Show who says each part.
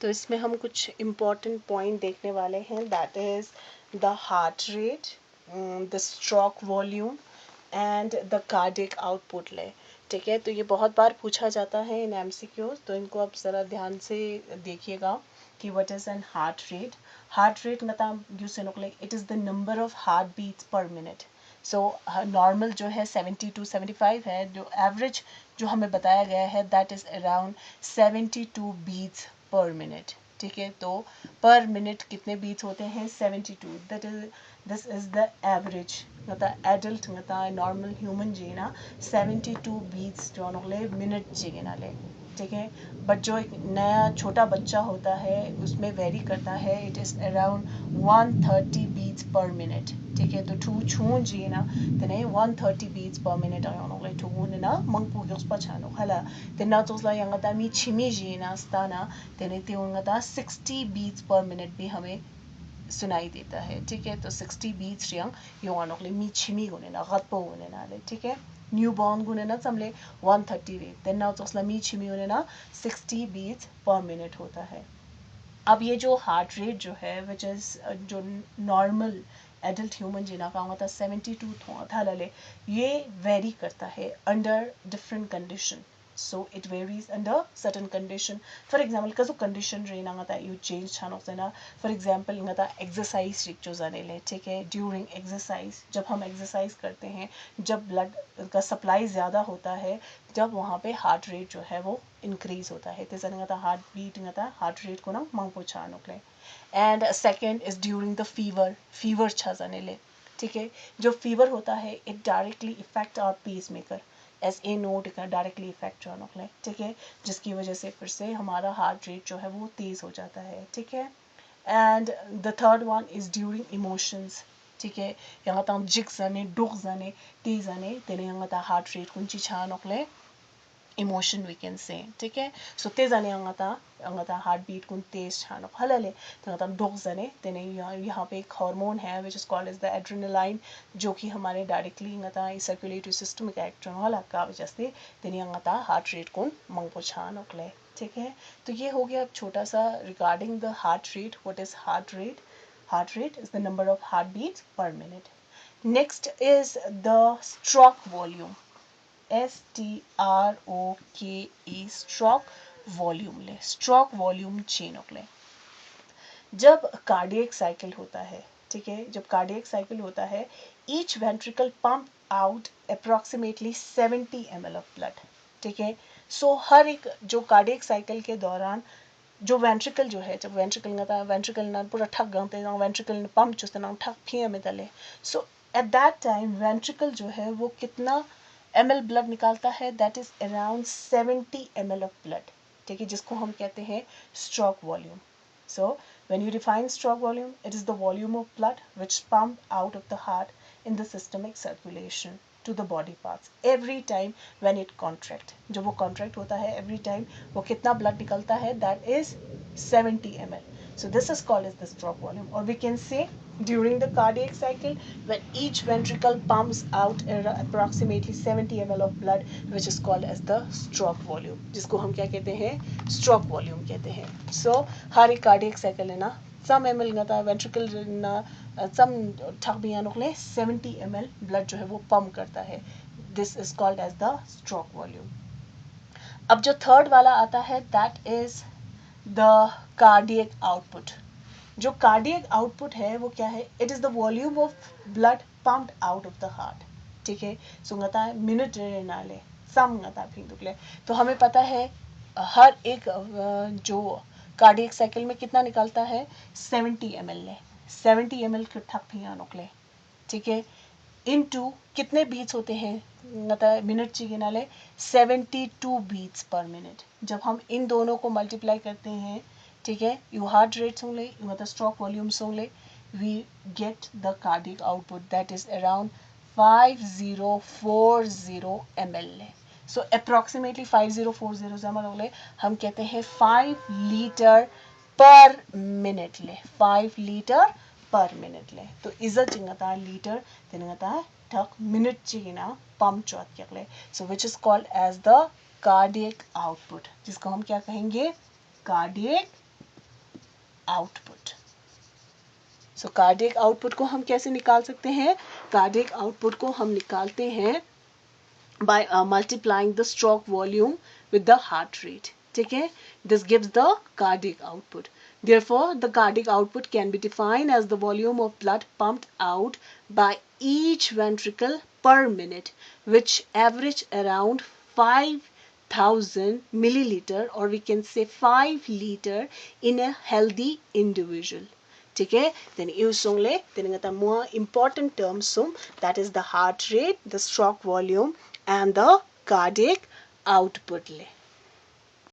Speaker 1: तो इसमें हम कुछ इम्पोर्टेंट पॉइंट देखने वाले हैं, that is the heart rate, the stroke volume and the cardiac output ले। ठीक है, तो ये बहुत बार पूछा जाता है इन एमसीक्यूज, तो इनको आप ज़रा ध्यान से देखिएगा कि what is an heart rate. Heart rate मतलब you say like it is the number of heart beats per minute. So normal जो है 70 to 75 है, जो एवरेज जो हमें बताया गया है that is around 72 beats per minute. ठीक है, तो पर मिनट कितने बीट्स होते हैं 72, that is this is the average मतलब एडल्ट मतलब नॉर्मल ह्यूमन जी ना 72 बीट्स जो ले मिनट जी ना ले। ठीक है, बट जो एक नया छोटा बच्चा होता है उसमें वेरी करता है, it is around 130 beats per minute. ठीक है, तो ठू छू जी ना तेने 130 beats per minute ang ano to na mangpugos pa chano hala tena tos la yang ata mi chimi ji na stana tene te nga ta 60 beats per minute भी हमें सुनाई देता है। ठीक है, तो 60 beats Reang yung ano mi chimi gune na gatpo gune na ले। ठीक है, न्यूबॉर्न गुने ना समले 130 beats tena tos la mi chimi gune ना 60 beats per minute होता है। अब ये जो हार्ट रेट जो है विच इज़ जो नॉर्मल एडल्ट ह्यूमन जिना का होता 72 था लले, ये वेरी करता है under different condition. So it varies under certain condition. For example कसो कंडीशन रेना ngata यू चेंज छानो सेना। फॉर एग्जाम्पल ngata एक्सरसाइज रिक्चो जाने ले। ठीक है, ड्यूरिंग एक्सरसाइज जब हम एक्सरसाइज करते हैं, जब ब्लड का सप्लाई ज़्यादा होता है, जब वहाँ पे हार्ट रेट जो है वो इंक्रीज होता है, तो जैसे हार्ट बीट हार्ट रेट को ना मांग पहुँचा नुकले। And second is during the fever, fever छा जाने ले। ठीक है, जो फीवर होता है it directly effect our pacemaker S A node का डायरेक्टली इफेक्ट जो नुकले। ठीक है, जिसकी वजह से फिर से हमारा हार्ट रेट जो है वो तेज़ हो जाता है। ठीक है, and the third one is during emotions. ठीक है, यहाँ तक जिक जाने डुक जाने तेज जाने तेने यहाँ तक हार्ट रेट कुंची छा नुकले इमोशन वी कैन से। ठीक है, सो ते जाने अंगता हार्ट बीट कुन तेज छानो हलले तंगता डोक जाने तेने यहाँ पे एक हार्मोन है which is called as the adrenaline, जो कि हमारे डायरेक्टली अंगता सर्कुलेटरी सिस्टम का एक्ट होला का वजह से तेने अंगता हार्ट रेट कुन मंगपो छानो क्ले। ठीक है, तो ये हो गया छोटा सा regarding the heart rate. What is heart rate? Heart rate is the number of heart beats per minute. Next is the stroke volume, STROKE, stroke volume ले, स्ट्रोक वॉल्यूम चेन ले। जब कार्डियक साइकिल होता है, ठीक है, जब कार्डियक साइकिल होता है, each ventricle pump out approximately 70 ml of blood. ठीक है, सो हर एक जो कार्डियक साइकिल के दौरान जो वेंट्रिकल जो है, जब वेंट्रिकल ना पूरा ठग गते वेंट्रिकल पंप जो ना ठग फिए में तले, सो एट दैट टाइम वेंट्रिकल जो है वो कितना ml ब्लड निकालता है, that is around 70 ml of blood. ठीक है, जिसको हम कहते हैं stroke volume. So when you define stroke volume, it is the volume of blood which is pumped out of the heart in the systemic circulation to the body parts every time when it contract। जब वो contract होता है every time वो कितना blood निकलता है, that is 70 ml। So this is called as the stroke volume, or we can say during the cardiac cycle when each ventricle pumps out approximately 70 ml of blood, which is called as the stroke volume, जिसको हम क्या कहते हैं, stroke volume कहते हैं। So हर एक cardiac cycle है ना some ml ना ventricle ना some ठग भी आने 70 ml blood जो है वो pump करता है। This is called as the stroke volume। अब जो थर्ड वाला आता है that is the cardiac output। जो कार्डियक आउटपुट है वो क्या है, it is the volume of blood pumped out of the heart. ठीक है, सुंगता है मिनट नाले समगता फिर दुखले। तो हमें पता है हर एक जो कार्डियक साइकिल में कितना निकलता है 70 ml ले, 70 ml ठक फिर नुकले। ठीक है, इनटू कितने बीट्स होते हैं मिनट चाहिए नाले 72 बीट्स पर मिनट। जब हम इन दोनों को मल्टीप्लाई करते हैं, ठीक है, यू हार्ट रेट होंगे यू मतलब स्ट्रोक वॉल्यूम्स होंगे, we get the cardiac output that is around 5040 ml। So approximately 5040 से हम कहते हैं 5 लीटर पर मिनट ले, 5 लीटर पर मिनट ले। तो इज़ चिंगता लीटर तिनगता ठक मिनट चिंगना पंप चौथ क्या। So which is called as the cardiac output, जिसको हम क्या कहेंगे, कार्डियक आउटपुट। सो कार्डियक आउटपुट को हम कैसे निकाल सकते हैं? कार्डियक आउटपुट को हम निकालते हैं by multiplying the stroke volume with the heart rate. ठीक है? This gives the cardiac output. Therefore, the cardiac output can be defined as the volume of blood pumped out by each ventricle per minute, which average around 5,000 milliliter, or we can say 5 liter in a healthy individual. ठीक है? Then usungले then ngata more important terms that is the heart rate, the stroke volume and the cardiac output le.